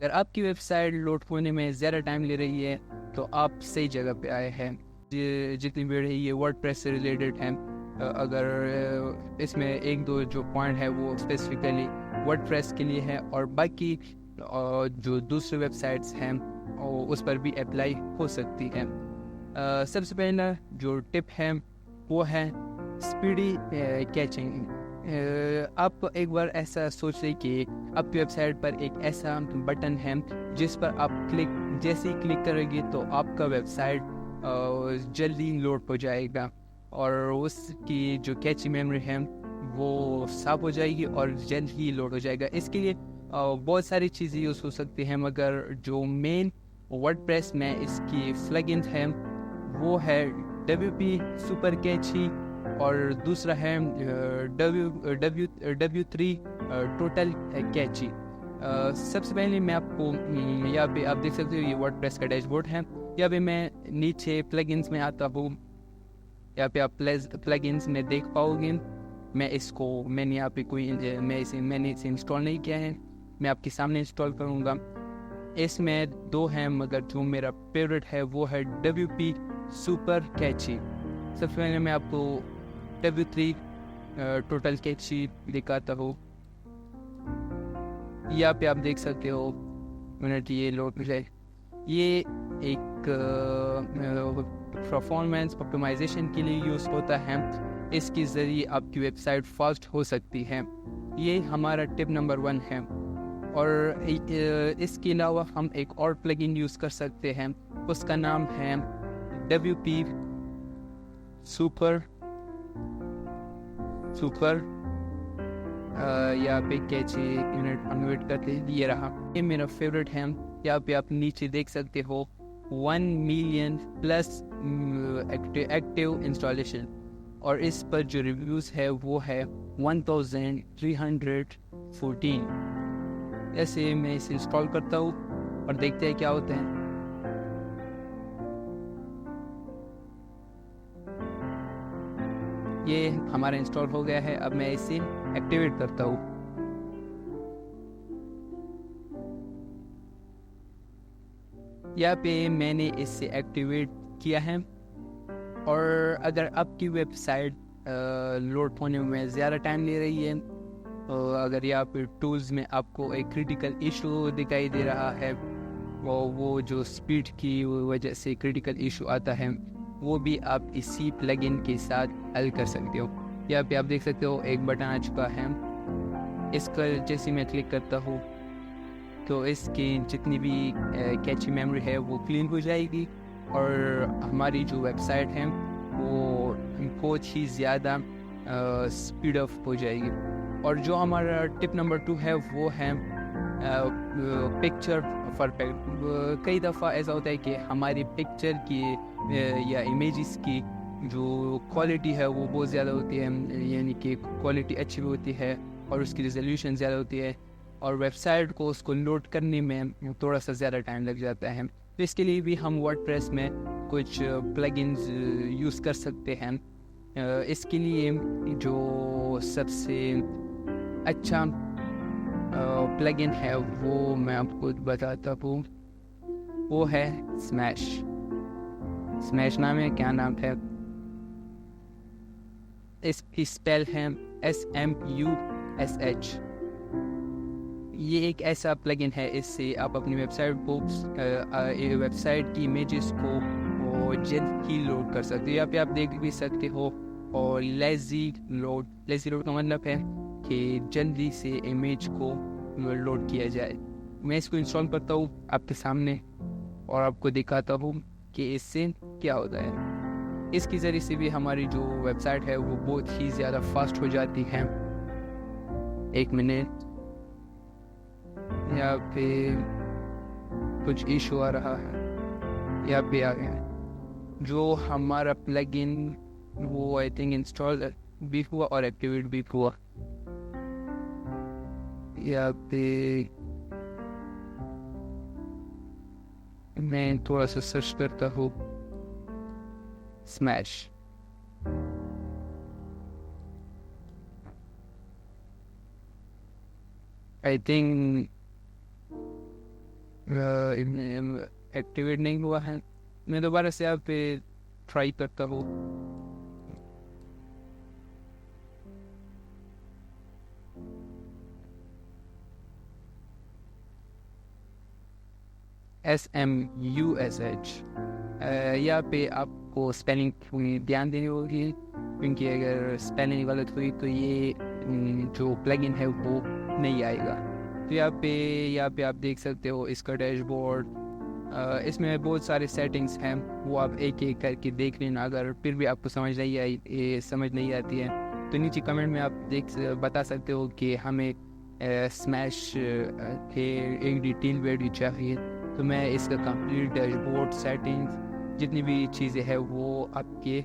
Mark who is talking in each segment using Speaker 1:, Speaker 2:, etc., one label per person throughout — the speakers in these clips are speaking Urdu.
Speaker 1: اگر آپ کی ویب سائٹ لوڈ ہونے میں زیادہ ٹائم لے رہی ہے تو آپ صحیح جگہ پہ آئے ہیں. جتنی بھی ہے یہ ورڈ پریس سے ریلیٹڈ ہیں. اگر اس میں ایک دو جو پوائنٹ ہے وہ اسپیسیفکلی ورڈ پریس کے لیے ہے اور باقی جو دوسرے ویب سائٹس ہیں اس پر بھی اپلائی ہو سکتی ہیں. سب سے پہلا جو ٹپ ہے وہ ہے اسپیڈی کیچنگ. آپ ایک بار ایسا سوچ رہے کہ آپ کی ویب سائٹ پر ایک ایسا بٹن ہے جس پر آپ جیسے ہی کلک کریں گے تو آپ کا ویب سائٹ جلدی لوڈ ہو جائے گا اور اس کی جو کیچی میموری ہے وہ صاف ہو جائے گی اور جلد ہی لوڈ ہو جائے گا. اس کے لیے بہت ساری چیزیں یوز ہو سکتی ہیں مگر جو مین ورڈ پریس میں اس کی فلگنز ہیں وہ ہے WP سپر کیچی اور دوسرا ہے W3 ٹوٹل کیچی. سب سے پہلے میں آپ کو یہاں پہ آپ دیکھ سکتے ہو یہ ورڈ پریس کا ڈیش بورڈ ہے. یہاں پہ میں نیچے پلگنز میں آتا ہوں. یہاں پہ آپ پلگنز میں دیکھ پاؤ گے. میں نے یہاں پہ میں نے اسے انسٹال نہیں کیا ہے. میں آپ کے سامنے انسٹال کروں گا. اس میں دو ہیں مگر جو میرا فیوریٹ ہے وہ ہے WP سپر کیچی. سب سے پہلے میں آپ کو W3 ٹوٹل کیچی دکھاتا ہوں. یہاں پہ آپ دیکھ سکتے ہو منٹ یہ لوڈ ہو جائے. یہ ایک پرفارمنس آپٹیمائزیشن کے لیے یوز ہوتا ہے. اس کے ذریعے آپ کی ویب سائٹ فاسٹ ہو سکتی ہے. یہ ہمارا ٹپ نمبر 1 ہے. اور اس کے علاوہ ہم ایک اور پلگن یوز کر سکتے ہیں. اس کا نام ہے WP سپر یہاں پہ کیچی یونٹ انویٹ کرتے ہیں. یہ رہا, یہ میرا فیوریٹ ہے. یہاں پہ آپ نیچے دیکھ سکتے ہو 1 ملین پلس ایکٹیو انسٹالیشن اور اس پر جو ریویوز ہے وہ ہے 1314. ایسے میں اسے انسٹال کرتا ہوں اور دیکھتے ہیں کیا ہوتا ہے. یہ ہمارا انسٹال ہو گیا ہے. اب میں اسے ایکٹیویٹ کرتا ہوں. یہاں پہ میں نے اس سے ایکٹیویٹ کیا ہے. اور اگر آپ کی ویب سائٹ لوڈ ہونے میں زیادہ ٹائم لے رہی ہے, اگر یہاں پہ ٹولز میں آپ کو ایک کریٹیکل ایشو دکھائی دے رہا ہے وہ جو سپیڈ کی وجہ سے کریٹیکل ایشو آتا ہے وہ بھی آپ اسی پلگن کے ساتھ حل کر سکتے ہو. یہاں پہ آپ دیکھ سکتے ہو ایک بٹن آ چکا ہے. اس کا جیسے میں کلک کرتا ہوں تو اس کی جتنی بھی کیچی میموری ہے وہ کلین ہو جائے گی اور ہماری جو ویب سائٹ ہے وہ بہت ہی زیادہ سپیڈ اپ ہو جائے گی. اور جو ہمارا ٹپ نمبر 2 ہے وہ ہے پکچر پرفیکٹ. کئی دفعہ ایسا ہوتا ہے کہ ہماری پکچر کی یا امیجز کی جو کوالٹی ہے وہ بہت زیادہ ہوتی ہے, یعنی کہ کوالٹی اچھی بھی ہوتی ہے اور اس کی ریزولوشن زیادہ ہوتی ہے اور ویب سائٹ کو اس کو لوڈ کرنے میں تھوڑا سا زیادہ ٹائم لگ جاتا ہے. تو اس کے لیے بھی ہم ورڈ پریس میں کچھ پلگنز یوز کر سکتے ہیں. اس کے لیے جو سب سے اچھا پلگن ہے وہ میں آپ کو بتاتا ہوں. وہ ہے اسمیش نام ہے. کیا نام ہے اس کی اسپیل ہے SMUSH. یہ ایک ایسا پلگن ہے, اس سے آپ اپنی ویب سائٹ کی امیجز کو جلد ہی لوڈ کر سکتے ہو. یہاں پہ آپ دیکھ بھی سکتے ہو. اور لیزی لوڈ کا مطلب ہے کہ جلدی سے امیج کو لوڈ کیا جائے. میں اس کو انسٹال کرتا ہوں آپ کے سامنے اور آپ کو دکھاتا ہوں کہ اس سے کیا ہوتا ہے. اس کے ذریعے سے بھی ہماری جو ویب سائٹ ہے وہ بہت ہی زیادہ فاسٹ ہو جاتی ہے. ایک منٹ, یہاں پہ کچھ ایشو آ رہا ہے. یہاں پہ آ گیا جو ہمارا پلگن وہ آئی تھنک انسٹال بھی ہوا اور ایکٹیویٹ بھی ہوا. یہاں پہ میں تھوڑا سا سرچ کرتا ہوں اسمیش. آئی تھنک ایکٹیویٹ نہیں ہوا ہے. میں دوبارہ سے آپ پہ ٹرائی کرتا ہوں. SMUSH. یہاں پہ آپ کو اسپیلنگ دھیان دینی ہوگی, کیونکہ اگر اسپیلنگ غلط ہوئی تو یہ جو پلگن ہے وہ نہیں آئے گا. تو یہاں پہ آپ دیکھ سکتے ہو اس کا ڈیش بورڈ. اس میں بہت سارے سیٹنگز ہیں, وہ آپ ایک ایک کر کے دیکھ لینا. اگر پھر بھی آپ کو سمجھ نہیں آتی ہے تو نیچے کمنٹ میں آپ بتا سکتے ہو کہ ہمیں اسمیش کے ایک ڈیٹیل ویڈیو چاہیے. تو میں اس کا کمپلیٹ ڈیش بورڈ سیٹنگز جتنی بھی چیزیں ہیں وہ آپ کے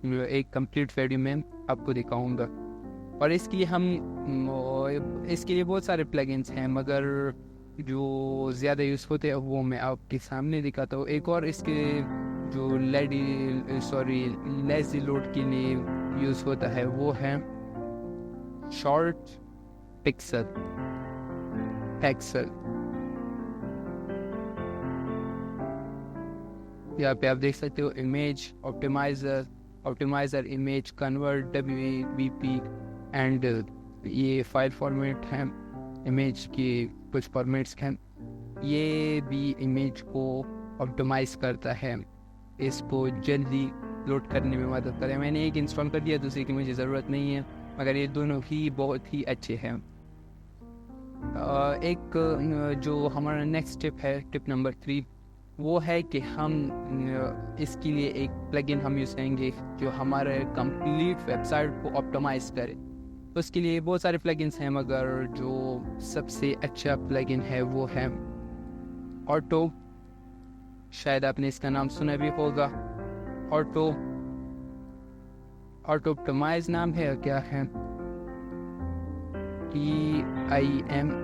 Speaker 1: ایک کمپلیٹ ویڈیو میں آپ کو دکھاؤں گا. اور اس کے لیے بہت سارے پلگنس ہیں, مگر جو زیادہ یوز ہوتے ہیں وہ میں آپ کے سامنے دکھاتا ہوں. ایک اور اس کے جو لیزی لوڈ کے لیے یوز ہوتا ہے وہ ہے شارٹ پکسل. یہاں پہ آپ دیکھ سکتے ہو image optimizer image convert WVP and یہ فائل فارمیٹ ہیں, امیج کی کچھ فارمیٹس ہیں. یہ بھی امیج کو آپٹیمائز کرتا ہے, اس کو جلدی لوڈ کرنے میں مدد کرے. میں نے ایک انسٹال کر دیا, دوسری کی مجھے ضرورت نہیں ہے, مگر یہ دونوں ہی بہت ہی اچھے ہیں. ایک جو ہمارا نیکسٹ ٹپ ہے, ٹپ نمبر 3, وہ ہے کہ ہم اس کے لیے ایک پلگن ہم یوز کریں گے جو ہمارے کمپلیٹ ویب سائٹ کو آپٹیمائز کرے. اس کے لیے بہت سارے پلگنس ہیں, مگر جو سب سے اچھا پلگن ہے وہ ہے آٹو. شاید آپ نے اس کا نام سنا بھی ہوگا. آٹوپٹمائز نام ہے, کیا ہے, TIMIZ.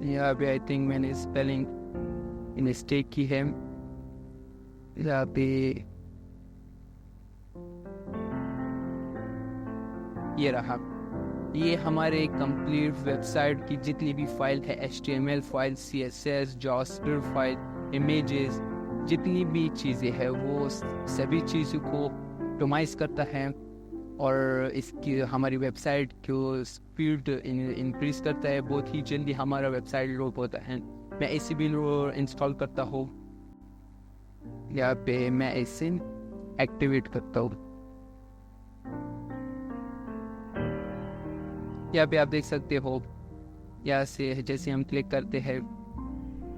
Speaker 1: یہاں پہ آئی تھنک میں نے اسپیلنگ مسٹیک کی ہے. یہاں پہ یہ رہا, یہ ہمارے کمپلیٹ ویب سائٹ کی جتنی بھی فائل ہے, HTML file, CSS, JavaScript file, images, جتنی بھی چیزیں ہیں وہ سبھی چیزوں کو آپٹیمائز کرتا ہے, اور اس کی ہماری ویب سائٹ کو اسپیڈ انکریز کرتا ہے. بہت ہی جلدی ہمارا ویب سائٹ لوڈ ہوتا ہے. میں اسے بھی انسٹال کرتا ہوں. یہاں پہ میں اسے ایکٹیویٹ کرتا ہوں. یہاں پہ آپ دیکھ سکتے ہو, یہاں سے جیسے ہم کلک کرتے ہیں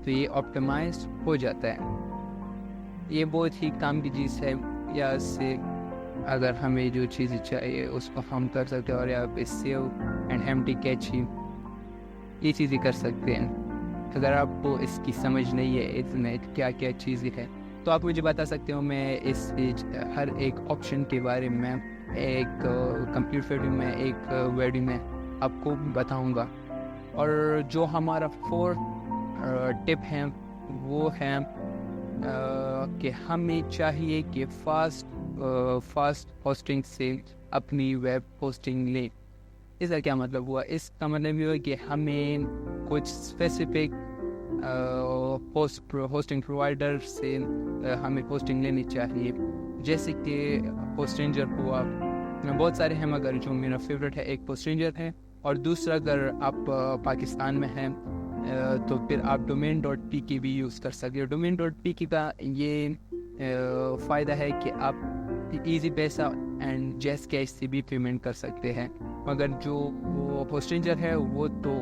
Speaker 1: تو یہ آپٹیمائز ہو جاتا ہے. یہ بہت ہی کام کی چیز ہے. یہاں سے اگر ہمیں جو چیزیں چاہیے اس کو ہم کر سکتے ہیں, اور یہاں پہ سیو اینڈ ایمٹی کیچنگ یہ چیزیں کر سکتے ہیں. اگر آپ کو اس کی سمجھ نہیں ہے اس میں کیا کیا چیزیں ہیں تو آپ مجھے بتا سکتے ہو. میں اس ہر ایک آپشن کے بارے میں ایک کمپلیٹ ویڈیو میں ایک ویڈیو میں آپ کو بتاؤں گا. اور جو ہمارا 4 ٹپ ہے وہ ہے کہ ہمیں چاہیے کہ فاسٹ ہوسٹنگ سے اپنی ویب ہوسٹنگ لیں. اس کا کیا مطلب ہوا؟ اس کا مطلب یہ ہوا کہ ہمیں کچھ اسپیسیفک ہوسٹنگ پرووائڈر سے ہمیں ہوسٹنگ لینی چاہیے, جیسے کہ ہوسٹنجر ہوا. بہت سارے ہیں مگر جو میرا فیوریٹ ہے ایک ہوسٹنجر ہے, اور دوسرا اگر آپ پاکستان میں ہیں تو پھر آپ domain.pk بھی یوز کر سکتے ہو. domain.pk کا یہ فائدہ ہے کہ آپ ایزی پیسہ اینڈ جیس کیش سے بھی پیمنٹ کر سکتے ہیں, مگر جو ہوسٹنجر ہے وہ تو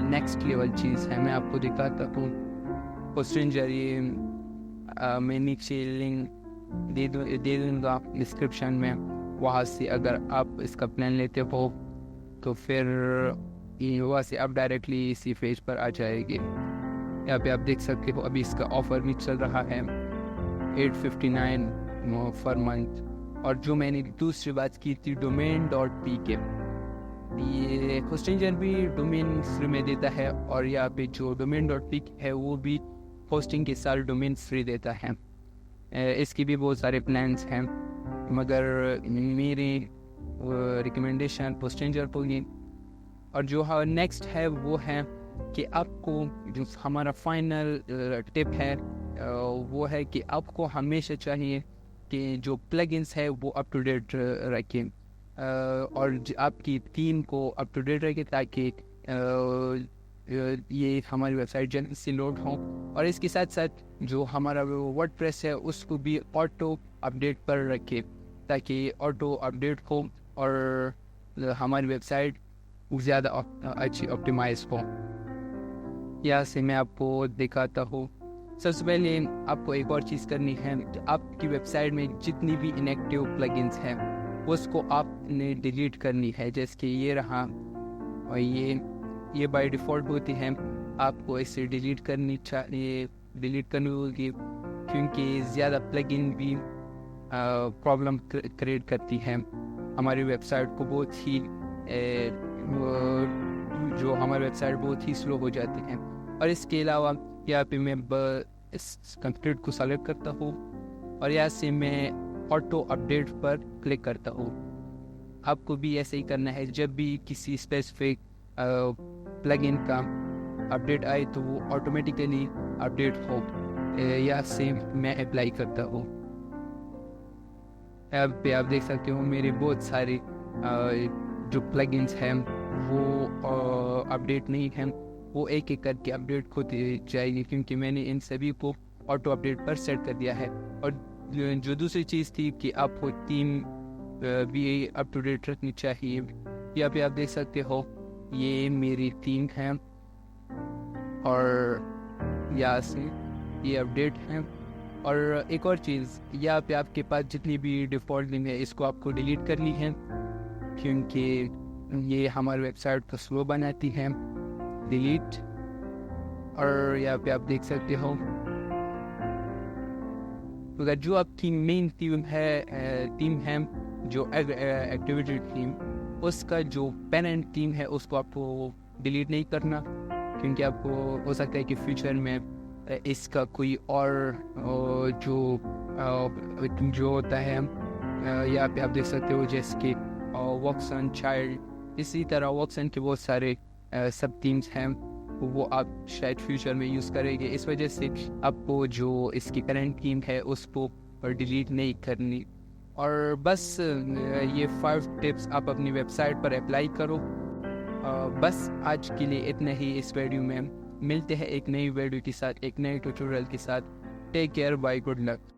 Speaker 1: نیکسٹ لیول چیز ہے. میں آپ کو دکھاتا ہوں ہوسٹنجر. یہ میں نیچے لنک دے دوں گا ڈسکرپشن میں, وہاں سے اگر آپ اس کا پلان لیتے ہو تو پھر وہاں سے آپ ڈائریکٹلی اسی پیج پر آ جائے گی. یہاں پہ آپ دیکھ سکتے ہو ابھی اس کا آفر بھی چل رہا ہے $859 پر منتھ. اور جو میں نے دوسری بات کی تھی domain.pk, یہ ہوسٹنجر بھی ڈومین فری میں دیتا ہے, اور یہاں پہ جو domain.pk ہے وہ بھی ہوسٹنگ کے ساتھ ڈومین فری دیتا ہے. اس کی بھی بہت سارے پلانس ہیں, مگر میرے ریکمنڈیشن پوسٹنجر ہوگی. اور جو نیکسٹ ہے وہ ہے کہ آپ کو جو ہمارا فائنل ٹپ ہے وہ ہے کہ آپ کو ہمیشہ چاہیے کہ جو پلگنس ہے وہ اپ ٹو ڈیٹ رکھیں اور آپ کی تھیم کو اپ ٹو ڈیٹ رکھیں تاکہ یہ ہماری ویب سائٹ جلد سے لوڈ ہوں. اور اس کے ساتھ ساتھ جو ہمارا ورڈ پریس ہے اس کو بھی آٹو اپڈیٹ پر رکھے تاکہ آٹو اپڈیٹ ہو اور ہماری ویب سائٹ زیادہ اچھی آپٹیمائز ہو. یہاں سے میں آپ کو دکھاتا ہوں. سب سے پہلے آپ کو ایک اور چیز کرنی ہے. آپ کی ویب سائٹ میں جتنی بھی انیکٹیو پلگنس ہیں اس کو آپ نے ڈیلیٹ کرنی ہے. جیسے کہ یہ رہا اور یہ بائی ڈیفالٹ ہوتی ہے. آپ کو اسے ڈیلیٹ کرنی ہوگی کیونکہ زیادہ پلگن بھی پرابلم کریٹ کرتی ہے ہماری ویب سائٹ کو. بہت ہی ہماری ویب سائٹ بہت ہی سلو ہو جاتی ہیں. اور اس کے علاوہ یہاں پہ میں اس کنسٹرکٹ کو سلیکٹ کرتا ہوں اور یہاں سے میں آٹو اپڈیٹ پر کلک کرتا ہوں. آپ کو بھی ایسے ہی کرنا ہے. جب بھی کسی اسپیسیفک پلگ ان کا اپڈیٹ آئے تو وہ آٹومیٹیکلی اپڈیٹ ہو. یہاں سے میں اپلائی کرتا ہوں. ایپ پہ آپ دیکھ سکتے ہو میرے بہت سارے جو پلگنس ہیں وہ اپڈیٹ نہیں ہیں. وہ ایک ایک کر کے اپڈیٹ ہوتی جائے گی کیونکہ میں نے ان سبھی کو آٹو اپڈیٹ پر سیٹ کر دیا ہے. اور جو دوسری چیز تھی کہ آپ کو تھیم بھی اپ ٹو ڈیٹ رکھنی چاہیے. یہاں پہ آپ دیکھ سکتے ہو یہ میری تھیم ہے اور یہاں سے یہ اپڈیٹ ہے. اور ایک اور چیز یہاں پہ آپ کے پاس جتنی بھی ڈیفالٹ تھیم ہے اس کو آپ کو ڈیلیٹ کرنی ہے کیونکہ یہ ہماری ویب سائٹ کو سلو بناتی ہے. ڈیلیٹ. اور یہاں پہ آپ دیکھ سکتے ہو جو آپ کی مین تھیم ہے جو ایکٹیویٹی تھیم اس کا جو پیرنٹ تھیم ہے اس کو آپ کو ڈیلیٹ نہیں کرنا کیونکہ آپ کو ہو سکتا ہے کہ فیوچر میں اس کا کوئی اور جو ہوتا ہے یہاں پہ آپ دیکھ سکتے ہو جیسے کہ واکسن چائلڈ. اسی طرح واکسن کے بہت سارے سب تھیمس ہیں وہ آپ شاید فیوچر میں یوز کریں گے. اس وجہ سے آپ کو جو اس کی کرنٹ تھیم ہے اس کو ڈیلیٹ نہیں کرنی. اور بس یہ 5 ٹپس آپ اپنی ویب سائٹ پر اپلائی کرو. بس آج کے لیے اتنا ہی اس ویڈیو میں. ملتے ہیں ایک نئی ویڈیو کے ساتھ, ایک نئے ٹیوٹوریل کے ساتھ. Take care, by, good luck.